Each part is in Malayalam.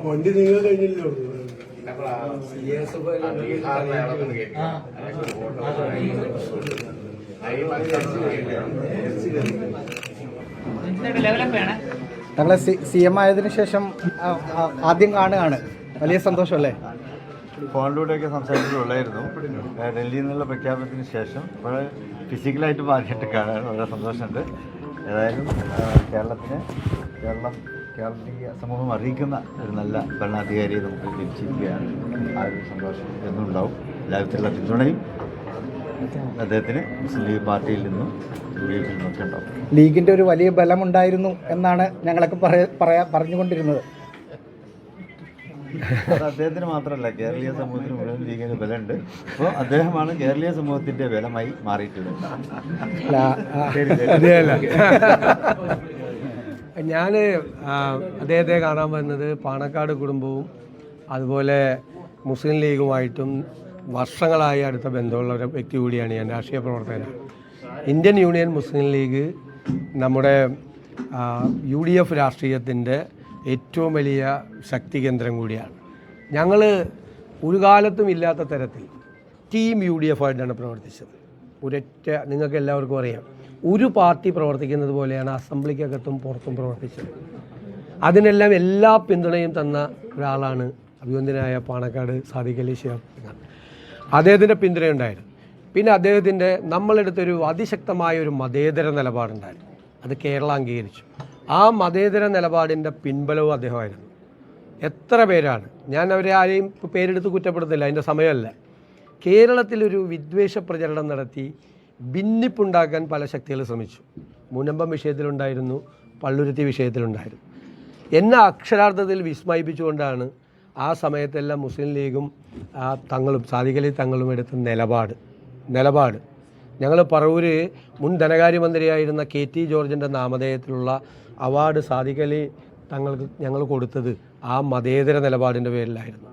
വണ്ടി നിങ്ങൾ കഴിഞ്ഞില്ലോ ഞങ്ങളെ CM ആയതിനു ശേഷം ആദ്യം കാണുകയാണ്. വലിയ സന്തോഷമല്ലേ? ഫോണിലൂടെയൊക്കെ സംസാരിച്ചിട്ടുള്ളായിരുന്നു. ഡൽഹിയിൽ നിന്നുള്ള പ്രഖ്യാപനത്തിന് ശേഷം ഇപ്പോൾ ഫിസിക്കലായിട്ട് ആദ്യമായിട്ട് കാണാൻ വളരെ സന്തോഷമുണ്ട്. ഏതായാലും കേരളീയ സമൂഹം അറിയിക്കുന്ന ഒരു നല്ല ഭരണാധികാരിയെ നമുക്ക് ലഭിച്ചിരിക്കുകയാണ്. ആ ഒരു സന്തോഷം എന്നുണ്ടാവും. എല്ലാവിധത്തിലുള്ള പിന്തുണയും അദ്ദേഹത്തിന് മുസ്ലിം ലീഗ് പാർട്ടിയിൽ നിന്നും UDF നിന്നൊക്കെ ഉണ്ടാവും. ലീഗിൻ്റെ ഒരു വലിയ ബലമുണ്ടായിരുന്നു എന്നാണ് ഞങ്ങളൊക്കെ പറഞ്ഞുകൊണ്ടിരുന്നത്. അത് അദ്ദേഹത്തിന് മാത്രമല്ല, കേരളീയ സമൂഹത്തിന് മുഴുവൻ ലീഗിന് ബലമുണ്ട്. അപ്പോൾ അദ്ദേഹമാണ് കേരളീയ സമൂഹത്തിൻ്റെ ബലമായി മാറിയിട്ടുള്ളത്. ഞാൻ അദ്ദേഹത്തെ കാണാൻ വന്നത് പാണക്കാട് കുടുംബവും അതുപോലെ മുസ്ലിം ലീഗുമായിട്ടും വർഷങ്ങളായി അടുത്ത ബന്ധമുള്ള ഒരു വ്യക്തി കൂടിയാണ് ഞാൻ. രാഷ്ട്രീയ പ്രവർത്തകനാണ്. ഇന്ത്യൻ യൂണിയൻ മുസ്ലിം ലീഗ് നമ്മുടെ UDF രാഷ്ട്രീയത്തിൻ്റെ ഏറ്റവും വലിയ ശക്തി കേന്ദ്രം കൂടിയാണ്. ഞങ്ങൾ ഒരു കാലത്തും ഇല്ലാത്ത തരത്തിൽ ടീം UDF ആയിട്ടാണ് പ്രവർത്തിച്ചത്. നിങ്ങൾക്ക് എല്ലാവർക്കും അറിയാം, ഒരു പാർട്ടി പ്രവർത്തിക്കുന്നത് പോലെയാണ് അസംബ്ലിക്കകത്തും പുറത്തും പ്രവർത്തിച്ചത്. അതിനെല്ലാം എല്ലാ പിന്തുണയും തന്ന ഒരാളാണ് അഭിവന്ദ്യനായ പാണക്കാട് സാദിഖ് അലി ശിഹാബ് തങ്ങൾ. അദ്ദേഹത്തിൻ്റെ പിന്തുണയുണ്ടായിരുന്നു. പിന്നെ അദ്ദേഹത്തിൻ്റെ നമ്മളെടുത്തൊരു അതിശക്തമായ ഒരു മതേതര നിലപാടുണ്ടായിരുന്നു. അത് കേരളം അംഗീകരിച്ചു. ആ മതേതര നിലപാടിൻ്റെ പിൻബലവും അദ്ദേഹമായിരുന്നു. എത്ര പേരാണ്, ഞാൻ അവരെ ആരെയും പേരെടുത്ത് കുറ്റപ്പെടുത്തില്ല, അതിൻ്റെ സമയമല്ല. കേരളത്തിലൊരു വിദ്വേഷ പ്രചരണം നടത്തി ഭിന്നിപ്പുണ്ടാക്കാൻ പല ശക്തികൾ ശ്രമിച്ചു. മുനമ്പം വിഷയത്തിലുണ്ടായിരുന്നു, പള്ളുരുത്തി വിഷയത്തിലുണ്ടായിരുന്നു. എന്നെ അക്ഷരാർത്ഥത്തിൽ വിസ്മയിപ്പിച്ചുകൊണ്ടാണ് ആ സമയത്തെല്ലാം മുസ്ലിം ലീഗും തങ്ങളും സാദിഖ് അലി തങ്ങളും എടുത്ത നിലപാട് ഞങ്ങൾ പറവൂര് മുൻ ധനകാര്യമന്ത്രിയായിരുന്ന KT ജോർജിൻ്റെ നാമധേയത്തിലുള്ള അവാർഡ് സാദിഖ് അലി തങ്ങൾക്ക് ഞങ്ങൾ കൊടുത്തത് ആ മതേതര നിലപാടിൻ്റെ പേരിലായിരുന്നു.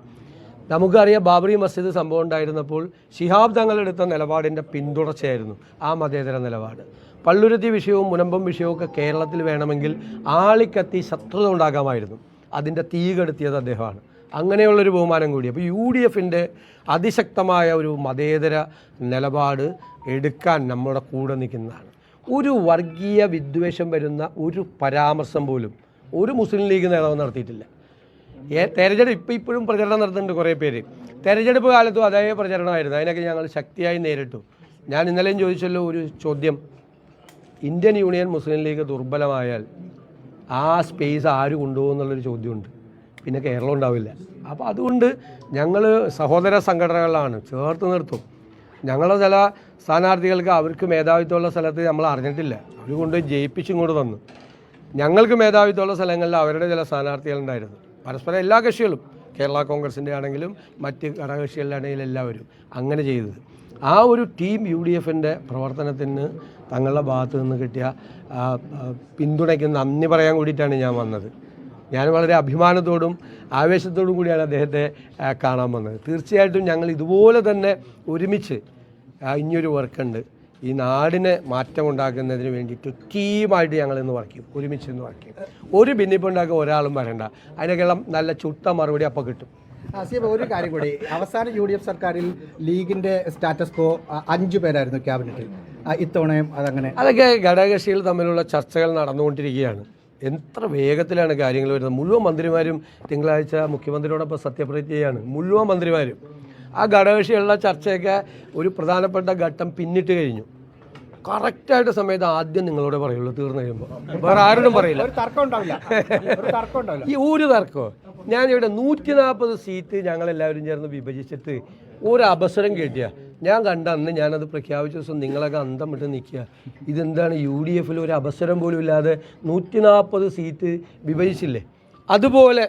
നമുക്കറിയാം, ബാബറി മസ്ജിദ് സംഭവം ഉണ്ടായിരുന്നപ്പോൾ ശിഹാബ് തങ്ങളെടുത്ത നിലപാടിൻ്റെ പിന്തുടർച്ചയായിരുന്നു ആ മതേതര നിലപാട്. പള്ളുരുത്തി വിഷയവും മുനമ്പം വിഷയവും ഒക്കെ കേരളത്തിൽ വേണമെങ്കിൽ ആളിക്കത്തി ശത്രുത ഉണ്ടാകാമായിരുന്നു. അതിൻ്റെ തീ കെടുത്തിയത് അദ്ദേഹമാണ്. അങ്ങനെയുള്ളൊരു ബഹുമാനം കൂടി. അപ്പോൾ UDFൻ്റെ അതിശക്തമായ ഒരു മതേതര നിലപാട് എടുക്കാൻ നമ്മുടെ കൂടെ നിൽക്കുന്നതാണ്. ഒരു വർഗീയ വിദ്വേഷം വരുന്ന ഒരു പരാമർശം പോലും ഒരു മുസ്ലിം ലീഗ് നേതാവ് നടത്തിയിട്ടില്ല. തെരഞ്ഞെടുപ്പ് ഇപ്പോഴും പ്രചരണം നടത്തുന്നുണ്ട് കുറേ പേര്. തെരഞ്ഞെടുപ്പ് കാലത്തും അതേ പ്രചരണമായിരുന്നു. അതിനൊക്കെ ഞങ്ങൾ ശക്തിയായി നേരിട്ടു. ഞാൻ ഇന്നലെയും ചോദിച്ചല്ലോ ഒരു ചോദ്യം, ഇന്ത്യൻ യൂണിയൻ മുസ്ലിം ലീഗ് ദുർബലമായാൽ ആ സ്പേസ് ആര് കൊണ്ടുപോകും എന്നുള്ളൊരു ചോദ്യമുണ്ട്. പിന്നെ കേരളം ഉണ്ടാവില്ല. അപ്പോൾ അതുകൊണ്ട് ഞങ്ങൾ സഹോദര സംഘടനകളാണ്, ചേർത്ത് നിർത്തും. ഞങ്ങളുടെ ചില സ്ഥാനാർത്ഥികൾക്ക് അവർക്ക് മേധാവിത്വമുള്ള സ്ഥലത്ത് നമ്മൾ അറിഞ്ഞിട്ടില്ല, അവർ കൊണ്ട് ജയിപ്പിച്ചിങ്ങോട്ട് തന്നു. ഞങ്ങൾക്ക് മേധാവിത്വമുള്ള സ്ഥലങ്ങളിൽ അവരുടെ ചില സ്ഥാനാർത്ഥികളുണ്ടായിരുന്നു. പരസ്പരം എല്ലാ കക്ഷികളും, കേരള കോൺഗ്രസിൻ്റെ ആണെങ്കിലും മറ്റ് ഘടകകക്ഷികളിലാണെങ്കിലും എല്ലാവരും അങ്ങനെ ചെയ്തത്. ആ ഒരു ടീം UDFൻ്റെ പ്രവർത്തനത്തിന് തങ്ങളുടെ ഭാഗത്ത് നിന്ന് കിട്ടിയ പിന്തുണയ്ക്ക് നന്ദി പറയാൻ കൂടിയിട്ടാണ് ഞാൻ വന്നത്. ഞാൻ വളരെ അഭിമാനത്തോടും ആവേശത്തോടും കൂടിയാണ് അദ്ദേഹത്തെ കാണാൻ വന്നത്. തീർച്ചയായിട്ടും ഞങ്ങൾ ഇതുപോലെ തന്നെ ഒരുമിച്ച് ഇനിയൊരു വർക്കുണ്ട്. ഈ നാടിനെ മാറ്റം ഉണ്ടാക്കുന്നതിന് വേണ്ടിയിട്ട് ടീമായിട്ട് ഞങ്ങൾ ഇന്ന് വർക്ക് ചെയ്യും, ഒരുമിച്ച് ഇന്ന് വർക്ക് ചെയ്യും. ഒരു ഭിന്നിപ്പുണ്ടാക്കുക ഒരാളും വരണ്ട, അതിനൊക്കെയുള്ള നല്ല ചുട്ട മറുപടി അപ്പോൾ കിട്ടും. ആസിഫ്, ഒരു കാര്യം കൂടി, അവസാന UDF സർക്കാരിൽ ലീഗിൻ്റെ സ്റ്റാറ്റസ് കോ 5 പേരായിരുന്നു ക്യാബിനറ്റിൽ. ഇത്തവണയും അതങ്ങനെ? അതൊക്കെ ഘടകകക്ഷികൾ തമ്മിലുള്ള ചർച്ചകൾ നടന്നുകൊണ്ടിരിക്കുകയാണ്. എത്ര വേഗത്തിലാണ് കാര്യങ്ങൾ വരുന്നത്. മുഴുവൻ മന്ത്രിമാരും തിങ്കളാഴ്ച മുഖ്യമന്ത്രിയോടൊപ്പം സത്യപ്രതിജ്ഞ ചെയ്യാണ്, മുഴുവൻ മന്ത്രിമാരും. ആ ഘടകകക്ഷികളുടെ ചർച്ചയൊക്കെ ഒരു പ്രധാനപ്പെട്ട ഘട്ടം പിന്നിട്ട് കഴിഞ്ഞു. കറക്റ്റായിട്ട് സമയത്ത് ആദ്യം നിങ്ങളോട് പറയുള്ളൂ, തീർന്നു കഴിയുമ്പോൾ വേറെ ആരോടും പറയില്ല. ഈ ഒരു തർക്കമോ? ഞാനിവിടെ 140 സീറ്റ് ഞങ്ങളെല്ലാവരും ചേർന്ന് വിഭജിച്ചിട്ട് ഒരു അവസരം കിട്ടിയ ഞാൻ കണ്ട അന്ന് ഞാനത് പ്രഖ്യാപിച്ച ദിവസം നിങ്ങളൊക്കെ അന്തം വിട്ട് നിൽക്കുക. ഇതെന്താണ് UDFൽ ഒരു അവസരം പോലും ഇല്ലാതെ 140 സീറ്റ് വിഭജിച്ചില്ലേ? അതുപോലെ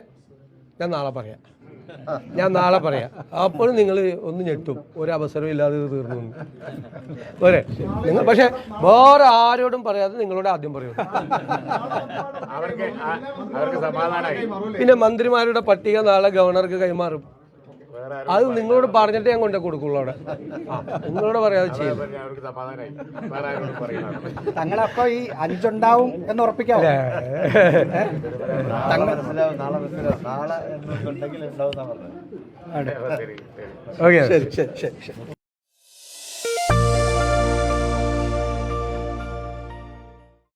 ഞാൻ നാളെ പറയാം. അപ്പോഴും നിങ്ങൾ ഒന്ന് ഞെട്ടും, ഒരവസരം ഇല്ലാതെ ഇത് തീർന്നു പോരെ നിങ്ങൾ. പക്ഷെ വേറെ ആരോടും പറയാതെ നിങ്ങളോട് ആദ്യം പറയൂ. പിന്നെ മന്ത്രിമാരുടെ പട്ടിക നാളെ ഗവർണർക്ക് കൈമാറും. അത് നിങ്ങളോട് പറഞ്ഞിട്ട് ഞാൻ കൊണ്ടേ കൊടുക്കുള്ളൂ. അവിടെ നിങ്ങളോട് പറയാതെ ചെയ്യും. തങ്ങളപ്പോ ഈ 5 ഉണ്ടാവും എന്ന് ഉറപ്പിക്കാം. നാളെ ഉണ്ടെങ്കിൽ ഉണ്ടാവും. ഓക്കെ, ശരി.